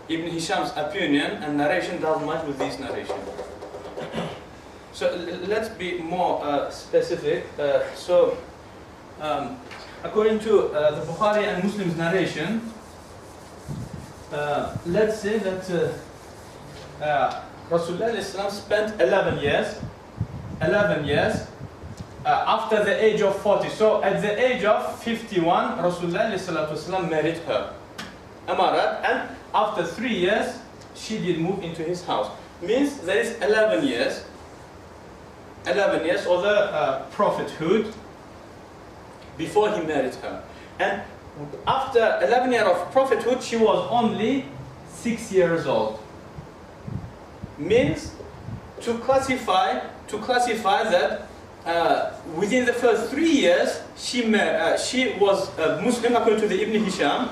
Ibn Hisham's opinion and narration does much with these narrations. So let's be more specific. According to the Bukhari and Muslim's narration, let's say that Rasulullah spent 11 years after the age of 40. So at the age of 51, Rasulullah married her. Am I right? And after 3 years, she did move into his house. Means there is 11 years. 11 years of the prophethood before he married her. And after 11 years of prophethood, she was only 6 years old. Means to classify that within the first 3 years, she was Muslim according to the Ibn Hisham.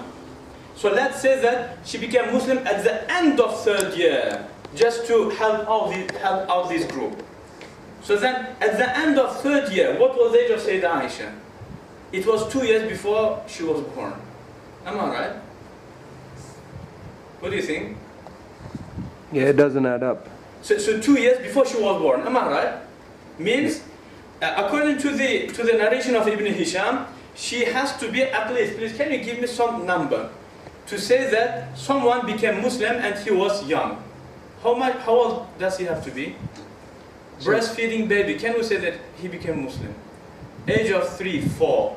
So let's say that she became Muslim at the end of 3rd year, just to help out this group. So then, at the end of 3rd year, what was the age of Sayyidah Aisha? It was 2 years before she was born. Am I right? What do you think? Yeah, it doesn't add up. So 2 years before she was born. Am I right? Means, according to the narration of Ibn Hisham, she has to be at least. Please, can you give me some number to say that someone became Muslim and he was young? How old does he have to be? Breastfeeding baby, can we say that he became Muslim? Age of 3, 4.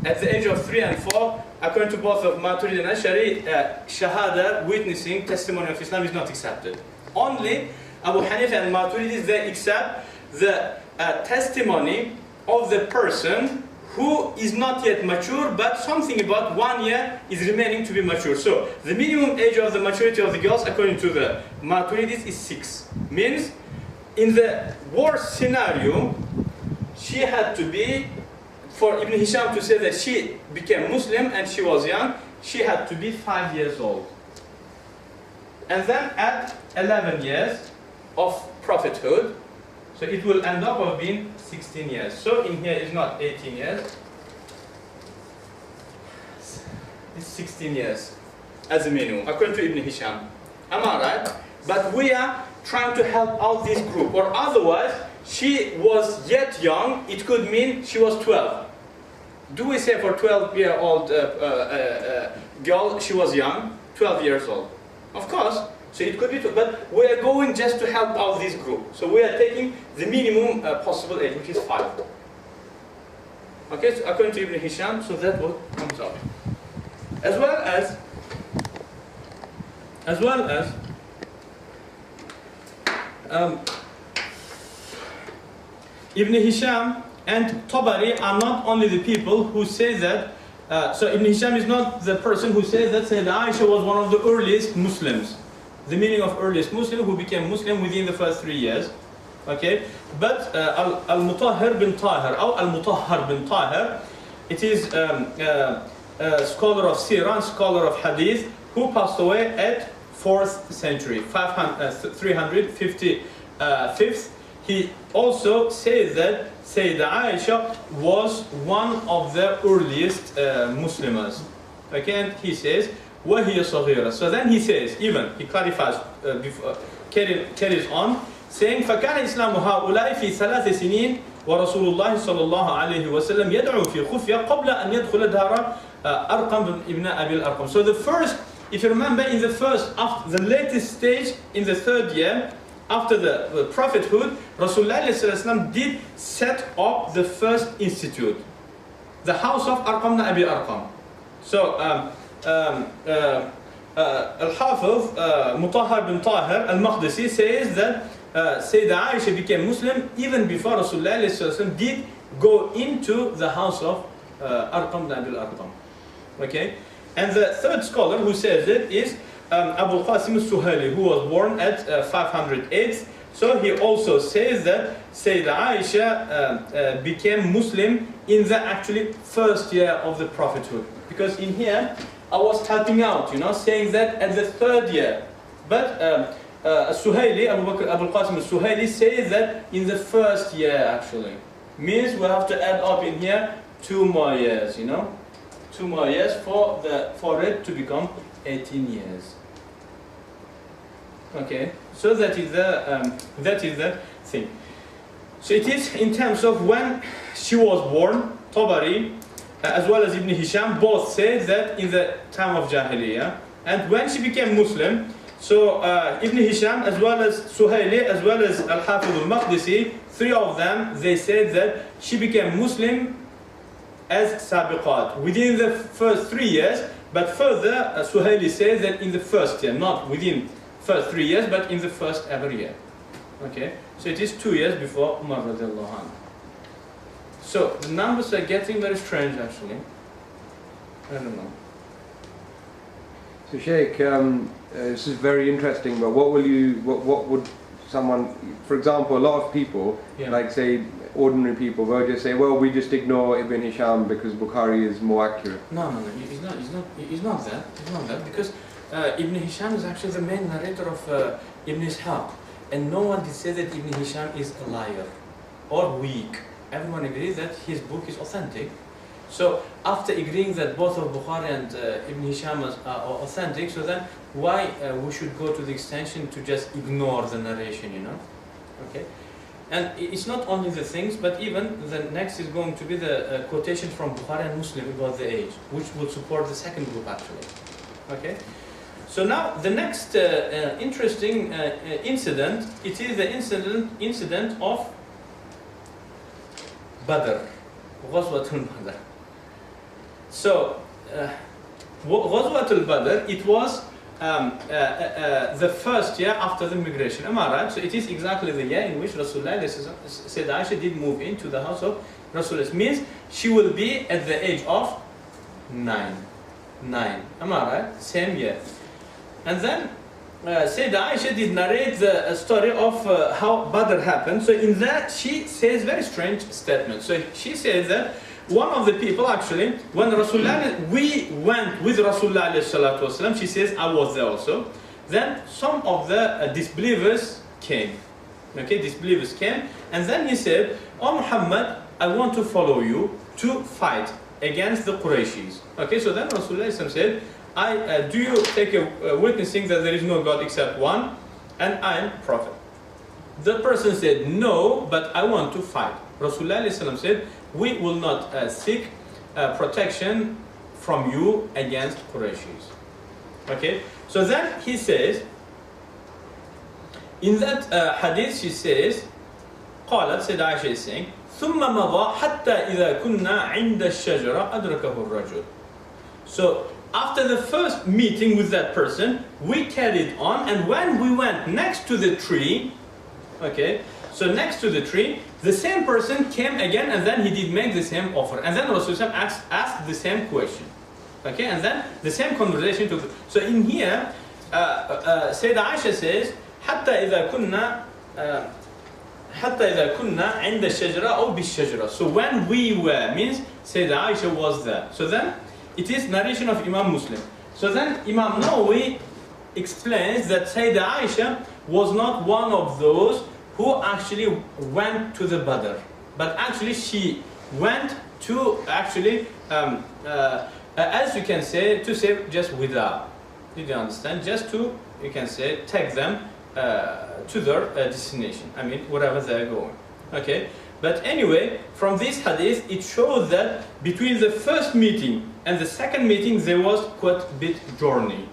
At the age of 3 and 4, according to both of Maturidi and Ash'ari, Shahada, witnessing testimony of Islam is not accepted. Only Abu Hanifa and Maturidis, they accept the testimony of the person who is not yet mature, but something about 1 year is remaining to be mature. So the minimum age of the maturity of the girls, according to the Maturidis, is 6. Means, in the worst scenario, she had to be, for Ibn Hisham to say that she became Muslim and she was young, she had to be 5 years old. And then at 11 years of prophethood, so it will end up of being 16 years. So in here is not 18 years. It's 16 years as a minimum, according to Ibn Hisham. Am I right? But we are trying to help out this group. Or otherwise, she was yet young. It could mean she was 12. Do we say for 12-year-old girl she was young? 12 years old. Of course. So it could be, but we are going just to help out this group. So we are taking the minimum possible age, which is 5. Okay, so according to Ibn Hisham, so that what comes out. As well as Ibn Hisham and Tabari are not only the people who say that. So Ibn Hisham is not the person who says that Sayyidah Aisha was one of the earliest Muslims. The meaning of earliest Muslim, who became Muslim within the first 3 years. Okay, but Al-Mutahhar bin Tahir, or Al-Mutahhar bin Tahir, it is a scholar of Sirah, scholar of Hadith, who passed away at 4th century, 355. He also says that Sayyidah Aisha was one of the earliest Muslims. Okay, and he says, وَهِيَ صَغِيرَةٌ. So then he says, even, he clarifies, carries on, saying, فَكَانَ إِسْلَامُ هَؤُلَاءِ فِي 3 سِنِينَ وَرَسُولُ اللَّهِ صَلَّى اللَّهُ عَلَيْهِ وَسَلَّمْ يَدْعُو فِي خُفْيَةٍ قَبْلَ أَنْ يَدْخُلَ دَارَ أَرْقَمْ ibn Abi al-Arqam. So the first, if you remember, in the first, after the latest stage, in the 3rd year, after the prophethood, Rasulullah did set up the first institute, the house of Arqam ibn Abi al-Arqam. So, Al-Hafiz Mutahhar bin Tahir Al-Maqdisi says that Sayyidah Aisha became Muslim even before Rasulullah did go into the house of Arqam ibn Abi al-Arqam. Okay? And the 3rd scholar who says it is Abu Qasim al-Suhaili, who was born at 508. So he also says that Sayyidah Aisha became Muslim in the actually 1st year of the prophethood. Because in here, I was helping out, saying that at the 3rd year. But Suhaili, Abu Qasim al-Suhaili says that in the 1st year actually. Means we have to add up in here 2 more years, 2 2 more years for it to become 18 years. Okay, so that is the thing. So it is in terms of when she was born. Tabari as well as Ibn Hisham both say that in the time of Jahiliyyah, and when she became Muslim, so Ibn Hisham as well as Suhaili as well as Al-Hafiz al-Maqdisi, 3 of them, they said that she became Muslim as Sabiqat within the first 3 years, but further Suhaili says that in the first year, not within first 3 years, but in the first ever year. Okay, so it is 2 years before Umar radiallahu anhu. So the numbers are getting very strange actually. I don't know. So Sheikh, this is very interesting, but what would someone, for example, a lot of people, like say ordinary people, will just say, well, we just ignore Ibn Hisham because Bukhari is more accurate. No, it's not that, because Ibn Hisham is actually the main narrator of Ibn Ishaq, and no one did say that Ibn Hisham is a liar or weak. Everyone agrees that his book is authentic. So after agreeing that both of Bukhari and Ibn Hisham are authentic, so then why we should go to the extension to just ignore the narration, you know? Okay, and it's not only the things, but even the next is going to be the quotation from Bukhari and Muslim about the age, which will support the second group actually. Okay, so now the next interesting incident, it is the incident of Badr, Ghazwatul Badr. So, Ghazwatul Badr, it was the first year after the migration. Am I right? So it is exactly the year in which Rasulullah said Ayesha did move into the house of Rasulullah. Means she will be at the age of 9. Am I right? Same year. And then Sayyidah Aisha did narrate the story of how Badr happened. So in that she says very strange statement. So she says that one of the people actually, when we went with Rasulullah ﷺ, she says, I was there also. Then some of the disbelievers came. Okay, disbelievers came, and then he said, "Oh Muhammad, I want to follow you to fight against the Qurayshis." Okay, so then Rasulullah ﷺ said, do you take a witnessing that there is no God except one, and I am prophet? The person said, no, but I want to fight. Rasulullah ﷺ said, we will not seek protection from you against Qurayshis. Okay, so then he says, in that hadith she says, قالت, said Aisha is saying, ثم مضى حتى إذا كنا عند الشجرة أدركه الرجل. So after the first meeting with that person, we carried on, and when we went next to the tree, okay, so next to the tree, the same person came again, and then he did make the same offer, and then Rasulullah asked the same question, okay, and then the same conversation took. So in here, Sayyidah Aisha says, حتى إذا كنا عند الشجرة أو بالشجرة. So when we were means Sayyidah Aisha was there. So then it is narration of Imam Muslim. So then Imam Nawawi explains that Sayyidah Aisha was not one of those who actually went to the Badr, but actually she went to actually, as you can say, to say just without. Did you understand? Just to, you can say, take them to their destination. I mean, wherever they are going. Okay. But anyway, from this hadith, it shows that between the first meeting and the second meeting, there was quite a bit journey.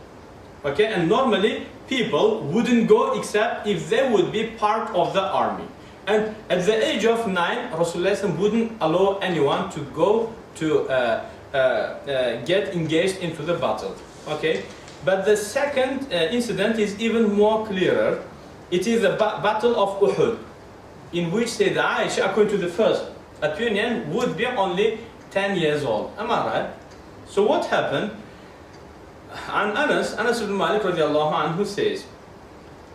Okay, and normally people wouldn't go except if they would be part of the army. And at the age of 9, Rasulullah wouldn't allow anyone to go to get engaged into the battle. Okay, but the second incident is even more clearer. It is the battle of Uhud, in which Sayyidah Aisha, according to the first opinion, would be only 10 years old. Am I right? So what happened? عن أنس بن مالك رضي الله عنه says,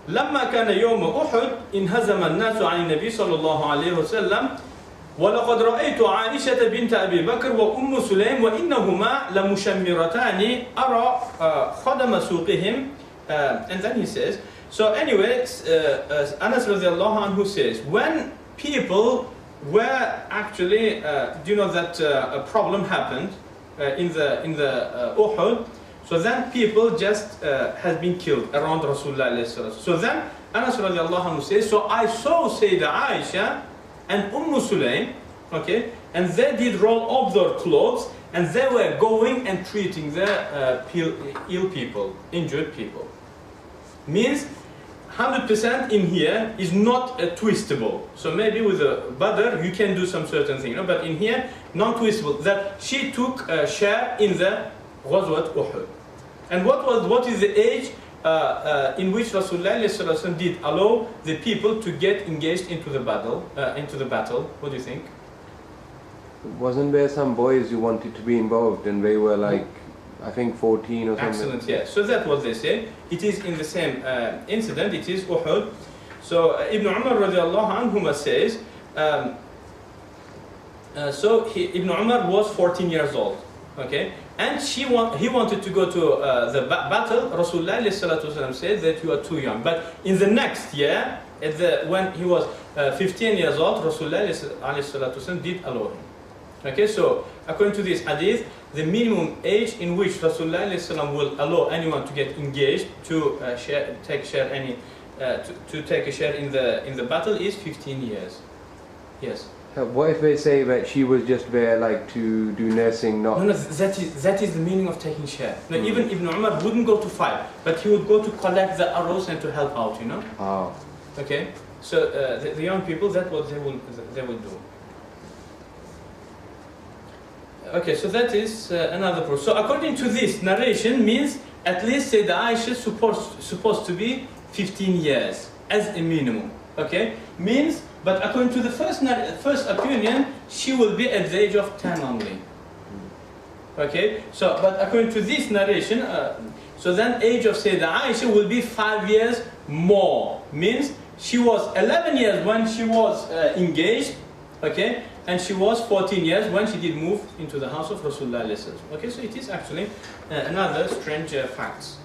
لما كان يوم أحد انهزم الناس عن النبي صلى الله عليه وسلم ولقد رأيت عائشة بنت أبي بكر وأم سليم وإنهما لمشمرتان أرى خدم سوقهم. And then he says, so anyway, Anas radiallahu anhu says, when people were actually, do you know that a problem happened? Uhud. So then people just has been killed around Rasulullah. So then Anas radiallahu anhu says, so I saw Sayyidah Aisha and Sulaym, okay, and they did roll up their clothes and they were going and treating the ill people, injured people. Means 100% in here is not twistable. So maybe with a Badr you can do some certain thing, but in here non-twistable. That she took a share in the Ghazwat Uhud. And what is the age in which Rasulullah did allow the people to get engaged into the battle? What do you think? Wasn't there some boys who wanted to be involved and they were like, I think 14 or something? Excellent, yeah. So that's what they say. It is in the same incident, it is Uhud. So Ibn Umar radiallahu anhu says, Ibn Umar was 14 years old, okay? And he wanted to go to the battle. Rasulullah said that you are too young. But in the next year, when he was 15 years old, Rasulullah did allow him. Okay, so according to this hadith, the minimum age in which Rasulullah will allow anyone to get engaged to take a share in the battle is 15 years. Yes. What if they say that she was just there like to do nursing, not... No, that is the meaning of taking share. No, even Ibn Umar wouldn't go to fight, but he would go to collect the arrows and to help out, Oh. Okay, so the young people, that's what they will do. Okay, so that is another proof. So according to this narration means at least Sayyidah Aisha supposed to be 15 years as a minimum. Okay, means, but according to the first opinion, she will be at the age of 10 only. Okay, so but according to this narration, so then age of Sayyidah Aisha will be 5 years more. Means she was 11 years when she was engaged. Okay, and she was 14 years when she did move into the house of Rasulullah. Okay, so it is actually another strange facts.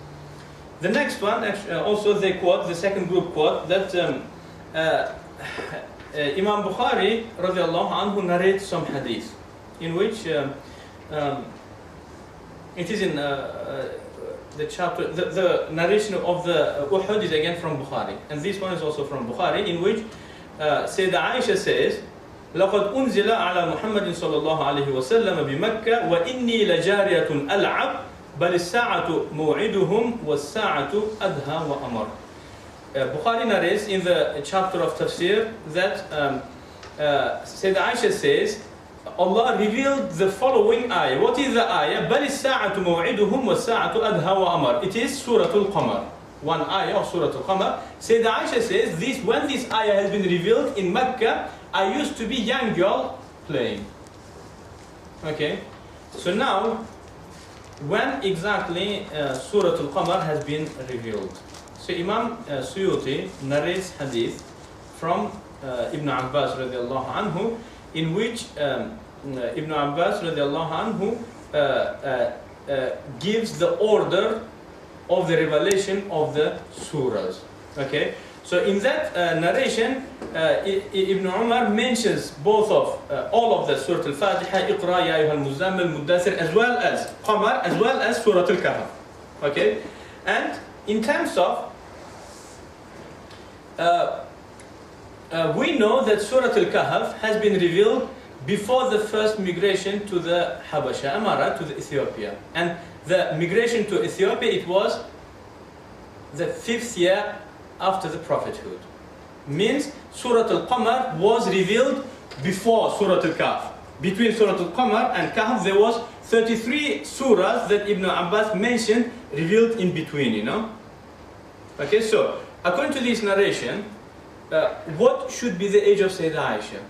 The next one, also they quote, the second group quote, that Imam Bukhari radiallahu anhu narrates some hadith in which it is in the chapter, the narration of the Uhud is again from Bukhari, and this one is also from Bukhari, in which Sayyidah Aisha says, لقد أنزل على محمد صلى الله عليه وسلم بمكة وإني لجارية ألعب بل الساعة موعدهم والساعة أدهى وأمر. Bukhari narrates in the chapter of Tafsir that Sayyidah Aisha says, Allah revealed the following ayah. What is the ayah? بل الساعة موعدهم والساعة أدهى وأمر. It is Surah Al-Qamar. One ayah of Surah Al-Qamar. Sayyidah Aisha says, when this ayah has been revealed in Mecca, I used to be young girl playing. Okay, so now, when exactly Surah Al-Qamar has been revealed? So Imam Suyuti narrates hadith from Ibn Abbas radiallahu anhu, in which Ibn Abbas radiallahu anhu gives the order of the revelation of the surahs. Okay, so in that narration, Ibn Umar mentions both of all of the Surah Al-Fatiha, Iqra ya ayyuhal muzammil, Muddathir, as well as Qamar, as well as Surah Al-Kahf. Okay, and in terms of we know that Surah Al-Kahf has been revealed before the first migration to the Habasha, Amara, to the Ethiopia, and the migration to Ethiopia, it was the 5th year after the prophethood. Means Surah Al-Qamar was revealed before Surah Al-Kahf. Between Surah Al-Qamar and Kahf there was 33 surahs that Ibn Abbas mentioned revealed in between, Okay, so according to this narration, what should be the age of Sayyidah Aisha?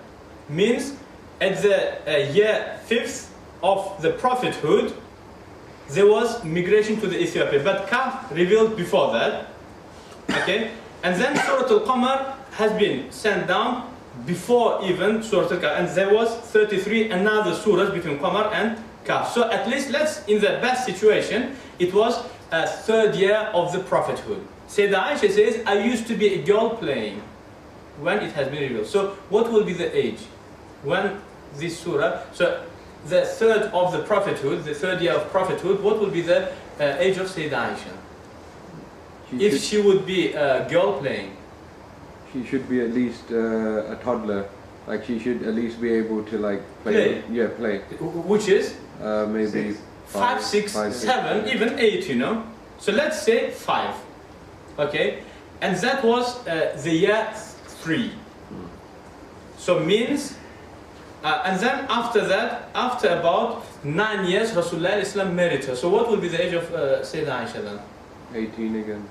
Means at the year 5th of the prophethood, there was migration to the Ethiopia, but Kahf revealed before that. Okay, and then Surah Al-Qamar has been sent down before even Surah Al-Kahf, and there was 33 another surahs between Qamar and Kahf. So at least in the best situation, it was a 3rd year of the prophethood. Sayyidah Aisha says, I used to be a girl playing when it has been revealed. So what will be the age when this surah? So the third of the prophethood, the third year of prophethood, what will be the age of Sayyidah Aisha? If she would be a girl playing. She should be at least a toddler. Like she should at least be able to like play. Yeah, play. Which is? Maybe 5, 6, 7, even 8, you know. So let's say 5. Okay? And that was the year 3. So means, and then after that, after about 9 years, Rasulullah Islam married her. So what will be the age of Sayyidah Aisha then? 18 again.